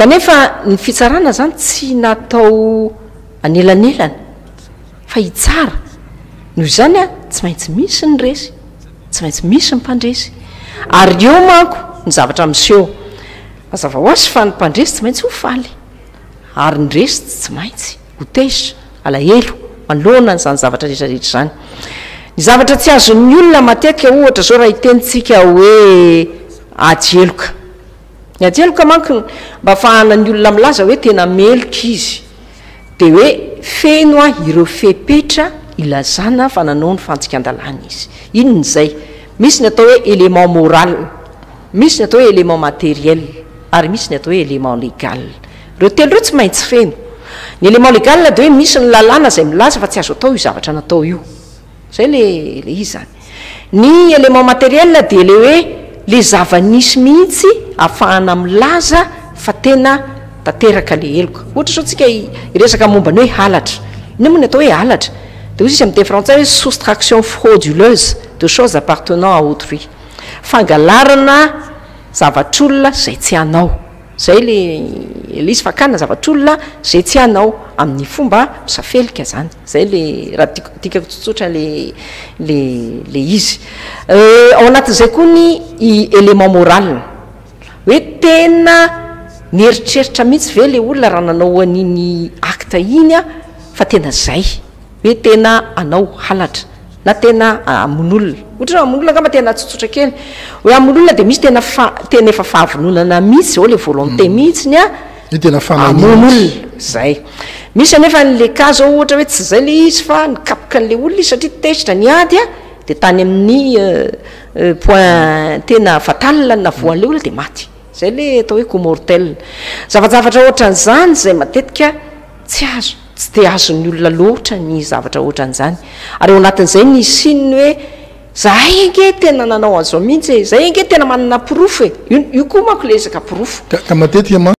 kanefa ny fitsarana zany tsy natao anelanelana fa itsara noho izany a tsy maintsy misy ny resy tsy maintsy misy ny mpandresy ary eo manko ny zavatra miseho mazava ho azy fa ny mpandresy tsy maintsy ho faly ary ny resy tsy maintsy ho tezitra alahelo manoloana n'izany zavatra rehetrarehetra zany ny zavatra tsy azon'ny olona matetika ohatra zao raha hitenitsika hoe ajeloka ny ajeloka manko mba fahana ny olona milaza hoe tena meloka izy dia hoe feno a ireo fepetra ilazana fa nanao ny fantsikan-dalàna izy inony izay misy ny atao hoe élément moral misy ny atao hoe élément matériel ary misy ny atao hoe élément légal reo telo reo tsy maintsy feno ny élément légal dia hoe misy ny lalàna izay milaza fa tsy azo atao io zavatra natao io zay le izy zany ny élément matériel dia le hoe le zava-nisy mihitsy ahafahana milaza fa tena tanteraka le heloka ohatra zao tsika iresaka mombany hoe halatra iny moa ny atao hoe halatra dia ozy izy amin'ny teny frantsay hoe soustraction frauduleuse de choses appartenant à autrui fangalarana zavatr'olona zay tsy anao zay le izy fakana zavatr'olona zay tsy anao amin'ny fomba misafelika zany zay le raha tiaka tsotsotra le izy ao anatin'izay koa ny élément moral hoe tena nieritreritra mihitsy ve le olona raha nanao an'iny acte iny a fa tena zay hoe tena anao halatra na tena amon'olona ohatra zao amon'olona angamba tena tsotsotra kely hoe amon'olona dia misy tena efa fahavononana mihitsy zao le volonté mihitsiny a amon'olona zay misy anefa n'le cas zao ohatra hoe tsy zay le izy fa nikapoka n'le olona izy satria tezitra ny ady a dia tany amin'ny point tena fatalina na voan'le olona dia maty zay le atao hoe coup mortel zavajavatra ohatran'izany zay matetika tsy azo tsy dia azon'ny olona loatra ny zavatra ohatran'izany ary eo anatin'izay ny sininy hoe zahay nge tena nanao an'izao mihitsy zahay nge tena manana pirofo io koa manko le ezaka pirofo ka matetika